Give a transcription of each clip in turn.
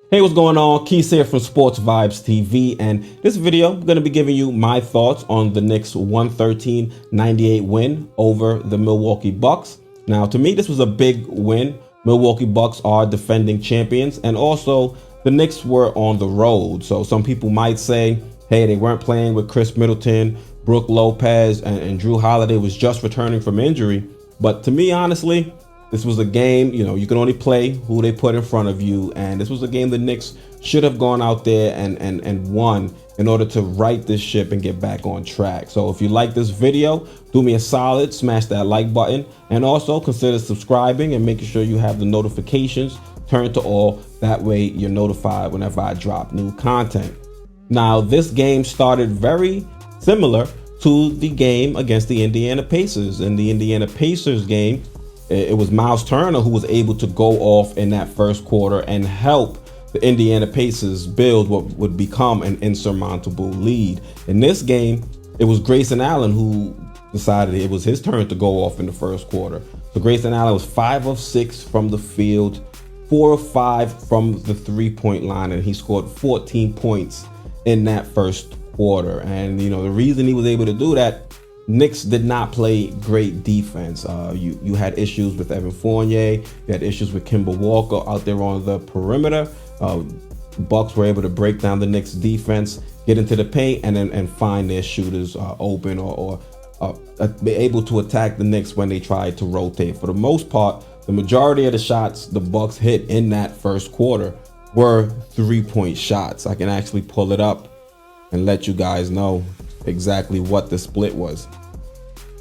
Hey, what's going on? Quis here from Sports Vibes TV, and this video I'm going to be giving you my thoughts on the Knicks 113-98 win over the Milwaukee Bucks. Now, to me, this was a big win. Milwaukee Bucks are defending champions, and also the Knicks were on the road. So some people might say, hey, they weren't playing with Chris Middleton, Brook Lopez, and Drew Holiday was just returning from injury. But to me, honestly, this was a game, you can only play who they put in front of you. And this was a game the Knicks should have gone out there and won in order to right this ship and get back on track. So if you like this video, do me a solid, smash that like button, and also consider subscribing and making sure you have the notifications turned to all. That way you're notified whenever I drop new content. Now, this game started very similar to the game against the Indiana Pacers. In the Indiana Pacers game, it was Miles Turner who was able to go off in that first quarter and help the Indiana Pacers build what would become an insurmountable lead. In this game, it was Grayson Allen who decided it was his turn to go off in the first quarter. So Grayson Allen was 5 of 6 from the field, 4 of 5 from the three-point line, and he scored 14 points in that first quarter. And the reason he was able to do that, Knicks did not play great defense. You had issues with Evan Fournier. You had issues with Kemba Walker out there on the perimeter. Bucks were able to break down the Knicks defense, get into the paint, and find their shooters open or be able to attack the Knicks when they tried to rotate. For the most part, the majority of the shots the Bucks hit in that first quarter were three-point shots. I can actually pull it up and let you guys know exactly what the split was.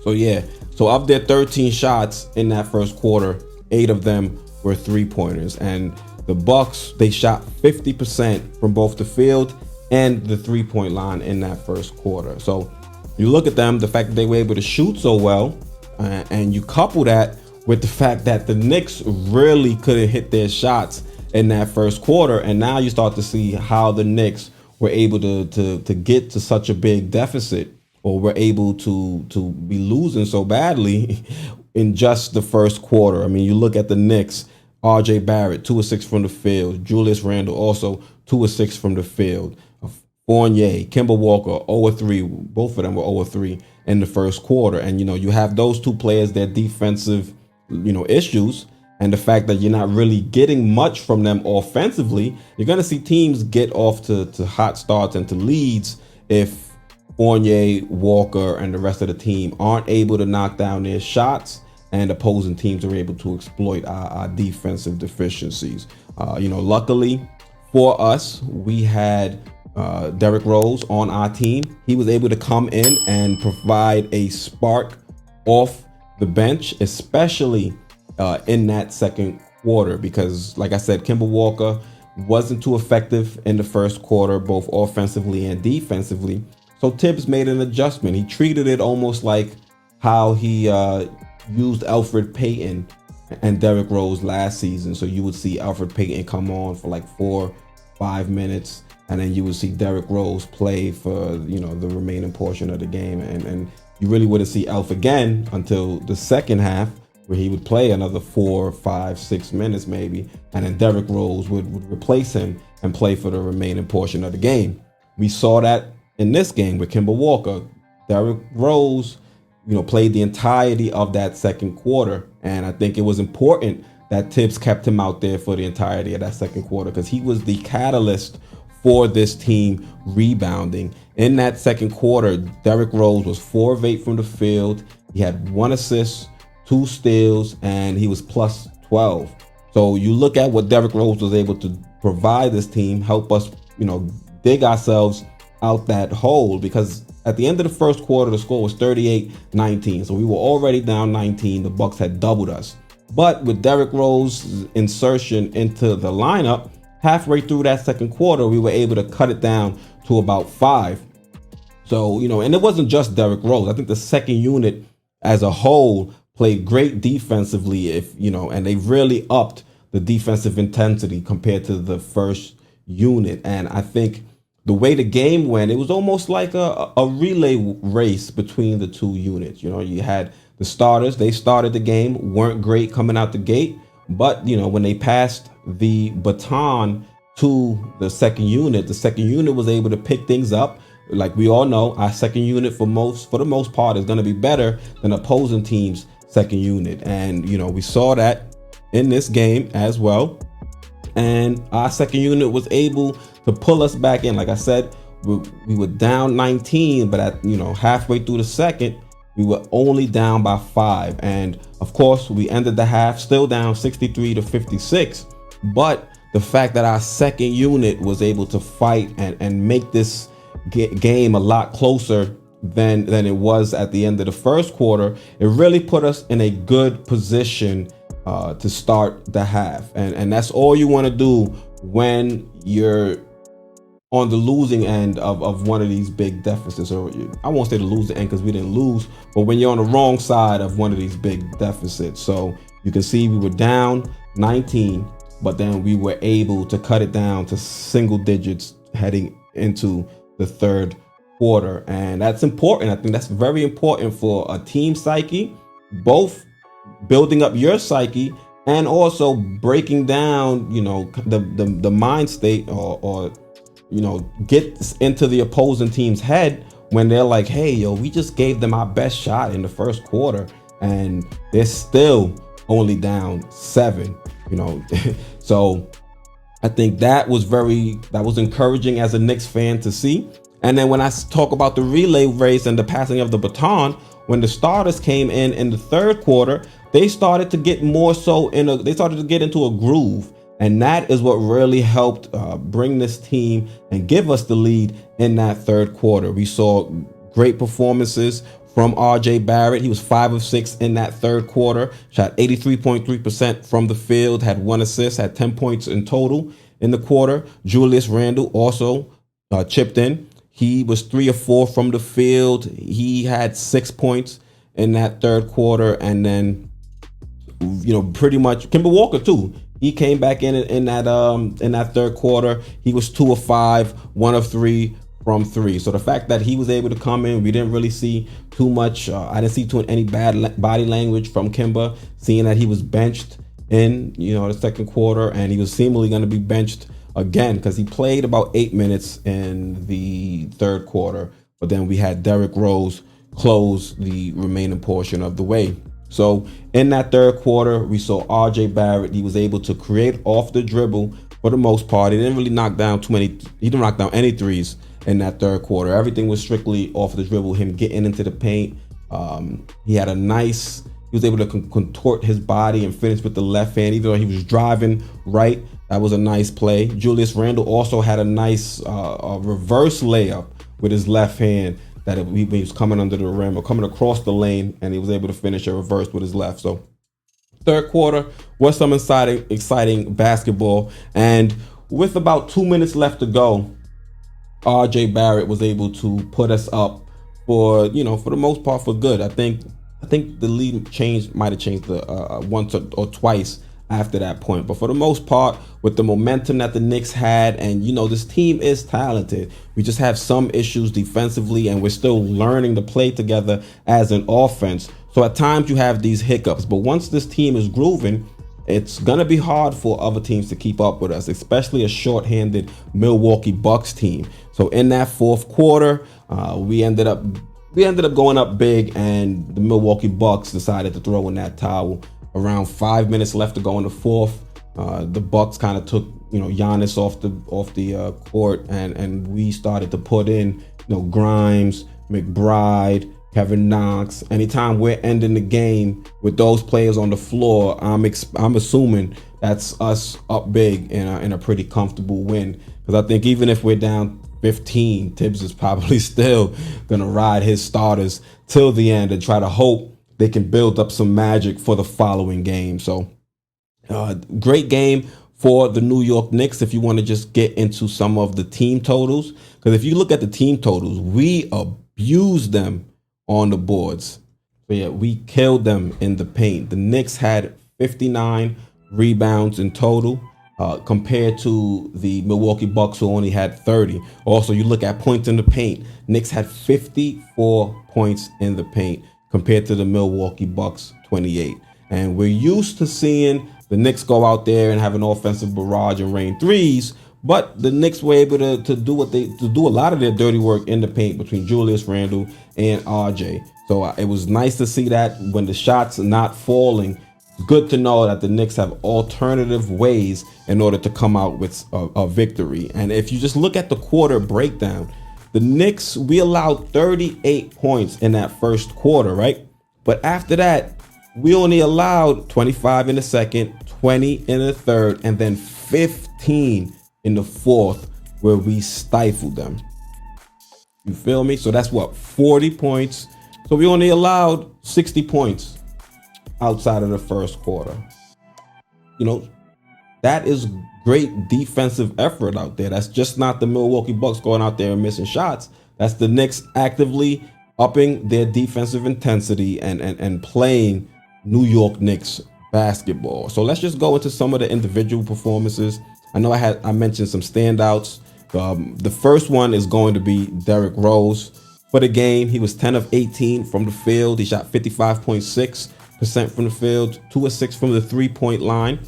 So of their 13 shots in that first quarter, 8 of them were three-pointers. And the Bucks, they shot 50% from both the field and the three-point line in that first quarter. So you look at them, the fact that they were able to shoot so well, and you couple that with the fact that the Knicks really couldn't hit their shots in that first quarter, and now you start to see how the Knicks were able to get to such a big deficit, or were able to be losing so badly in just the first quarter. I mean, you look at the Knicks, RJ Barrett, 2 of 6 from the field. Julius Randle, also 2 of 6 from the field. Fournier, Kemba Walker, 0 of 3. Both of them were 0 of 3 in the first quarter. And, you have those two players, their defensive, issues, and the fact that you're not really getting much from them offensively. You're going to see teams get off to hot starts and to leads if Fournier, Walker, and the rest of the team aren't able to knock down their shots, and opposing teams are able to exploit our defensive deficiencies. Luckily for us, we had Derrick Rose on our team. He was able to come in and provide a spark off the bench, especially in that second quarter, because like I said, Kemba Walker wasn't too effective in the first quarter, both offensively and defensively. So Tibbs made an adjustment. He treated it almost like how he used Elfrid Payton and Derrick Rose last season. So you would see Elfrid Payton come on for like 4-5 minutes, and then you would see Derrick Rose play for the remaining portion of the game, and you really wouldn't see Elf again until the second half, where he would play another 4, 5, 6 minutes maybe, and then Derrick Rose would replace him and play for the remaining portion of the game. We saw that in this game with Kemba Walker. Derrick Rose, played the entirety of that second quarter, and I think it was important that Tibbs kept him out there for the entirety of that second quarter, because he was the catalyst for this team rebounding. In that second quarter, Derrick Rose was 4 of 8 from the field. He had 1 assist, 2 steals, and he was plus 12. So you look at what Derrick Rose was able to provide this team, help us, dig ourselves out that hole, because at the end of the first quarter, the score was 38-19. So we were already down 19. The Bucks had doubled us. But with Derrick Rose's insertion into the lineup, halfway through that second quarter, we were able to cut it down to about 5. So, and it wasn't just Derrick Rose. I think the second unit as a whole played great defensively, and they really upped the defensive intensity compared to the first unit. And I think the way the game went, it was almost like a relay race between the two units. You had the starters, they started the game, weren't great coming out the gate, but when they passed the baton to the second unit. The second unit was able to pick things up. Like we all know, our second unit for the most part is going to be better than opposing teams' second unit. And, we saw that in this game as well. And our second unit was able to pull us back in. Like I said, we were down 19, but at, halfway through the second, we were only down by 5. And of course, we ended the half still down 63-56. But the fact that our second unit was able to fight and make this game a lot closer than it was at the end of the first quarter, it really put us in a good position to start the half. And that's all you want to do when you're on the losing end of one of these big deficits. Or I won't say the losing end because we didn't lose, but when you're on the wrong side of one of these big deficits. So you can see we were down 19, but then we were able to cut it down to single digits heading into the third quarter. And that's important. I think that's very important for a team psyche, both building up your psyche and also breaking down, the mind state or get into the opposing team's head when they're like, hey, we just gave them our best shot in the first quarter and they're still only down 7, So I think that was encouraging as a Knicks fan to see. And then when I talk about the relay race and the passing of the baton, when the starters came in the third quarter, they started to get they started to get into a groove. And that is what really helped bring this team and give us the lead in that third quarter. We saw great performances from RJ Barrett. He was 5 of 6 in that third quarter, shot 83.3% from the field, had 1 assist, had 10 points in total in the quarter. Julius Randle also chipped in. He was 3 of 4 from the field. He had 6 points in that third quarter. And then, pretty much Kemba Walker too. He came back in that third quarter. He was 2 of 5, 1 of 3 from 3. So the fact that he was able to come in, we didn't really see too much. I didn't see any bad body language from Kemba, seeing that he was benched in the second quarter, and he was seemingly going to be benched again because he played about 8 minutes in the third quarter. But then we had Derrick Rose close the remaining portion of the way. So in that third quarter, we saw RJ Barrett. He was able to create off the dribble for the most part. He didn't really knock down he didn't knock down any threes in that third quarter. Everything was strictly off the dribble, him getting into the paint. He was able to contort his body and finish with the left hand, even though he was driving right. That was a nice play. Julius Randle also had a nice reverse layup with his left hand that he was coming under the rim or coming across the lane, and he was able to finish a reverse with his left. So third quarter was some exciting basketball. And with about 2 minutes left to go, RJ Barrett was able to put us up for the most part for good. I think the lead might have changed once or twice after that point. But for the most part, with the momentum that the Knicks had, and this team is talented, we just have some issues defensively, and we're still learning to play together as an offense. So at times you have these hiccups, but once this team is grooving, it's going to be hard for other teams to keep up with us, especially a shorthanded Milwaukee Bucks team. So in that fourth quarter, we ended up going up big, and the Milwaukee Bucks decided to throw in that towel. Around 5 minutes left to go in the fourth, the Bucks kind of took Giannis off the court, and we started to put in Grimes, McBride, Kevin Knox. Anytime we're ending the game with those players on the floor, I'm assuming that's us up big in a pretty comfortable win. Because I think even if we're down 15, Tibbs is probably still gonna ride his starters till the end and try to hope they can build up some magic for the following game. So great game for the New York Knicks. If you want to just get into some of the team totals, because if you look at the team totals, we abused them on the boards. So yeah, we killed them in the paint. The Knicks had 59 rebounds in total, compared to the Milwaukee Bucks, who only had 30. Also, you look at points in the paint, Knicks had 54 points in the paint compared to the Milwaukee Bucks 28. And we're used to seeing the Knicks go out there and have an offensive barrage and rain threes, But the Knicks were able to do a lot of their dirty work in the paint between Julius Randle and RJ. So it was nice to see that when the shots are not falling. Good to know that the Knicks have alternative ways in order to come out with a victory. And if you just look at the quarter breakdown, the Knicks, we allowed 38 points in that first quarter, right? But after that, we only allowed 25 in the second, 20 in the third, and then 15 in the fourth, where we stifled them. You feel me? So that's what, 40 points. So we only allowed 60 points outside of the first quarter. You know, that is great defensive effort out there. That's just not the Milwaukee Bucks going out there and missing shots. That's the Knicks actively upping their defensive intensity and playing New York Knicks basketball. So let's just go into some of the individual performances. I know I mentioned some standouts. The first one is going to be Derrick Rose. For the game, he was 10 of 18 from the field. He shot 55.6% from the field, 2 of 6 from the three-point line.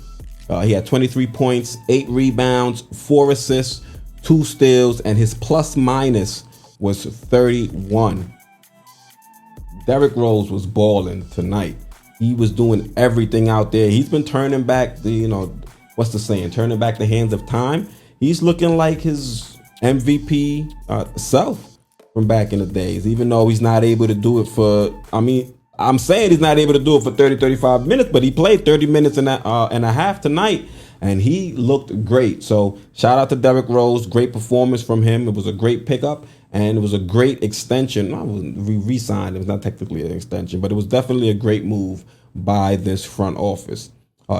He had 23 points, 8 rebounds, 4 assists, 2 steals, and his plus minus was 31. Derrick Rose was balling tonight. He was doing everything out there. He's been turning back what's the saying? Turning back the hands of time. He's looking like his MVP self from back in the days, even though he's not able to do it for, I'm saying he's not able to do it for 30, 35 minutes, but he played 30 minutes and a half tonight, and he looked great. So shout out to Derrick Rose. Great performance from him. It was a great pickup, and it was a great extension. We re-signed. It was not technically an extension, but it was definitely a great move by this front office.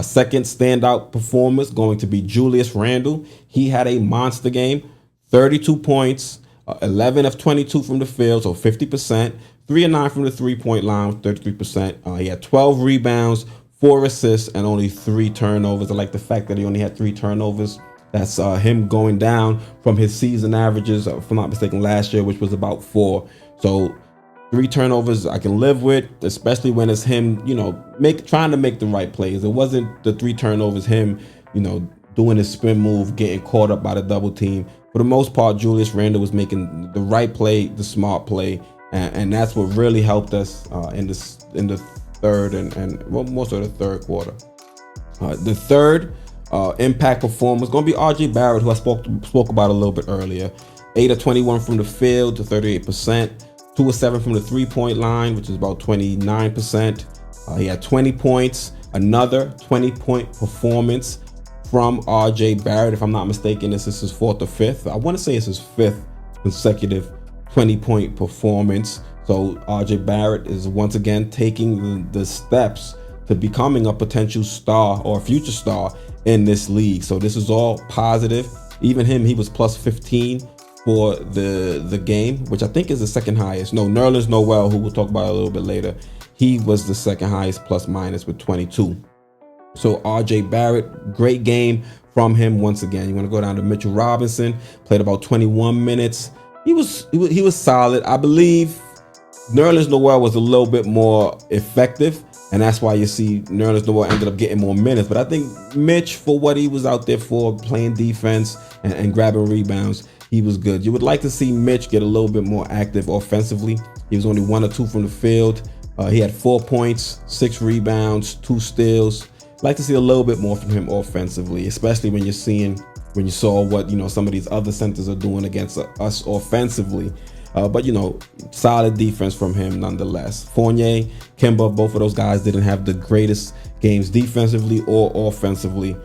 Second standout performance going to be Julius Randle. He had a monster game, 32 points, 11 of 22 from the field, so 50%. 3 of 9 from the three-point line, 33%. He had 12 rebounds, 4 assists, and only 3 turnovers. I like the fact that he only had 3 turnovers. That's him going down from his season averages, if I'm not mistaken, last year, which was about 4. So 3 turnovers I can live with, especially when it's him, trying to make the right plays. It wasn't the 3 turnovers, him, doing his spin move, getting caught up by the double team. For the most part, Julius Randle was making the right play, the smart play. And that's what really helped us in the third and most of the third quarter. The third impact performer was going to be RJ Barrett, who I spoke about a little bit earlier. 8 of 21 from the field to 38%. 2 of 7 from the three-point line, which is about 29%. He had 20 points. Another 20-point performance from RJ Barrett. If I'm not mistaken, this is his 4th or 5th. I want to say it's his 5th consecutive 20-point performance. So RJ Barrett is once again taking the steps to becoming a potential star or future star in this league. So this is all positive. Even him, he was plus 15 for the game, which I think is the second highest. No, Nerlens Noel, who we'll talk about a little bit later, he was the second highest plus minus with 22. So RJ Barrett, great game from him once again. You want to go down to Mitchell Robinson, played about 21 minutes. He was solid. I believe Nerlens Noel was a little bit more effective, and that's why you see Nerlens Noel ended up getting more minutes. But I think Mitch, for what he was out there for, playing defense and grabbing rebounds, he was good. You would like to see Mitch get a little bit more active offensively. He was only 1 or 2 from the field. He had 4 points, 6 rebounds, 2 steals. I'd like to see a little bit more from him offensively, especially when you saw what some of these other centers are doing against us offensively. But solid defense from him nonetheless. Fournier, Kemba, both of those guys didn't have the greatest games defensively or offensively.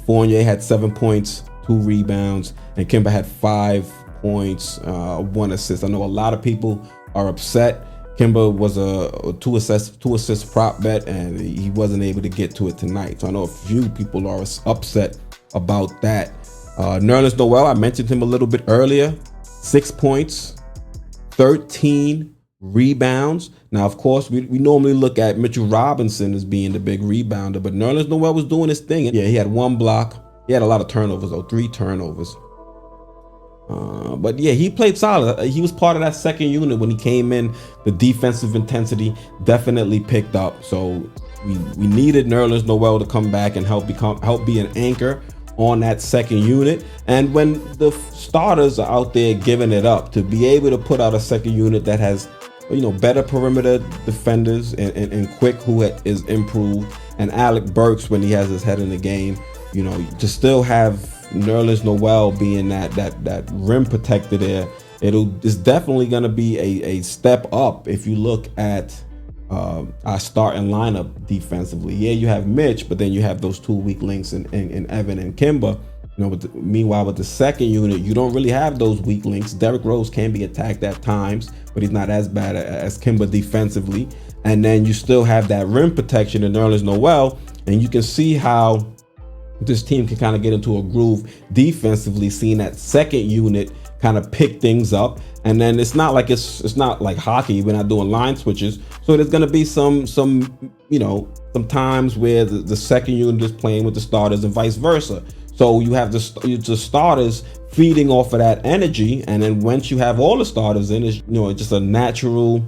Fournier had 7 points, 2 rebounds, and Kemba had 5 points, 1 assist. I know a lot of people are upset. Kemba was a 2 assist prop bet, and he wasn't able to get to it tonight. So I know a few people are upset about that. Nerlens Noel, I mentioned him a little bit earlier. 6 points, 13 rebounds. Now, of course, we normally look at Mitchell Robinson as being the big rebounder, but Nerlens Noel was doing his thing. Yeah, he had 1 block. He had a lot of turnovers, though, 3 turnovers. But yeah, he played solid. He was part of that second unit when he came in. The defensive intensity definitely picked up. So we needed Nerlens Noel to come back and help be an anchor on that second unit. And when the starters are out there giving it up, to be able to put out a second unit that has, better perimeter defenders and Quick, who is improved, and Alec Burks when he has his head in the game, to still have Nerlens Noel being that rim protector there, it's definitely going to be a step up if you look at our starting lineup defensively. Yeah, you have Mitch, but then you have those two weak links in Evan and Kimba. Meanwhile, with the second unit, you don't really have those weak links. Derrick Rose can be attacked at times, but he's not as bad as Kimba defensively. And then you still have that rim protection in Nerlens Noel, and you can see how this team can kind of get into a groove defensively, seeing that second unit kind of pick things up. And then it's not like hockey. We're not doing line switches, so there's going to be some times where the second unit is playing with the starters and vice versa. So you have the starters feeding off of that energy, and then once you have all the starters in, it's just a natural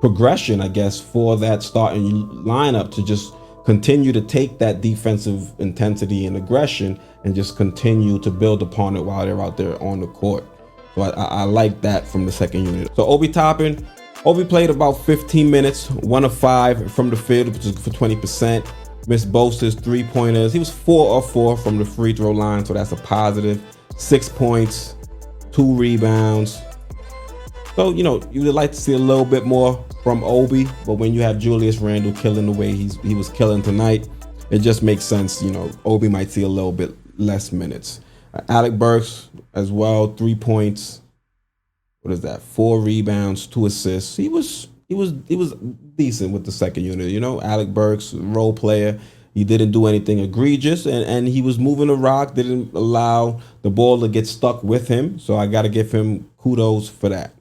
progression, I guess, for that starting lineup to just continue to take that defensive intensity and aggression and just continue to build upon it while they're out there on the court. So I like that from the second unit. So Obi Toppin, played about 15 minutes, 1 of 5 from the field, which is for 20%. Missed both his 3-pointers. He was 4 of 4 from the free throw line, so that's a positive. 6 points, 2 rebounds. So, you would like to see a little bit more from Obi, but when you have Julius Randle killing the way he was killing tonight, it just makes sense. Obi might see a little bit less minutes. Alec Burks as well, 3 points. What is that? 4 rebounds, 2 assists. He was decent with the second unit. Alec Burks, role player. He didn't do anything egregious, and he was moving the rock, didn't allow the ball to get stuck with him. So I got to give him kudos for that.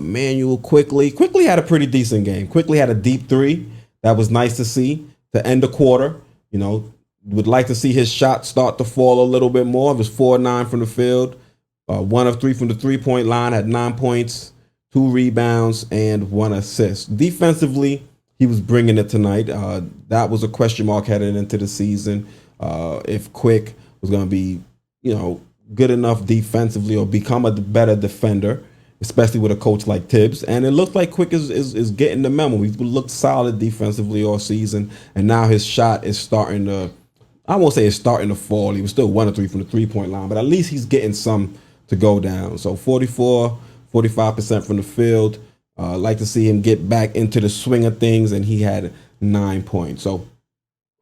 Manuel Quickly had a pretty decent game. Quickly had a deep 3. That was nice to see to end the quarter. Would like to see his shot start to fall a little bit more. It was 4-9 from the field. 1 of 3 from the 3-point line, had 9 points, 2 rebounds, and 1 assist. Defensively, he was bringing it tonight. That was a question mark headed into the season. If Quick was going to be, good enough defensively or become a better defender, especially with a coach like Tibbs. And it looks like Quick is getting the memo. He's looked solid defensively all season, and now his shot is starting to, I won't say it's starting to fall. He was still 1 of 3 from the 3-point line, but at least he's getting some to go down. So 45% from the field. Like to see him get back into the swing of things, and he had 9 points. So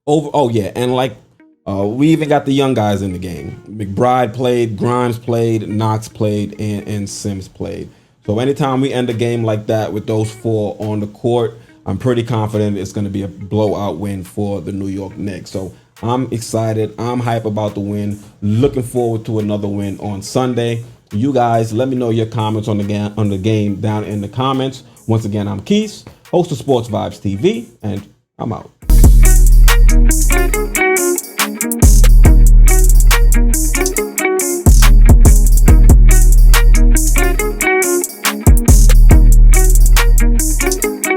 we even got the young guys in the game. McBride played, Grimes played, Knox played, and Sims played. So anytime we end a game like that with those 4 on the court, I'm pretty confident it's going to be a blowout win for the New York Knicks. So I'm excited. I'm hype about the win. Looking forward to another win on Sunday. You guys, let me know your comments on the game down in the comments. Once again, I'm Quis, host of Sports Vibes TV, and I'm out.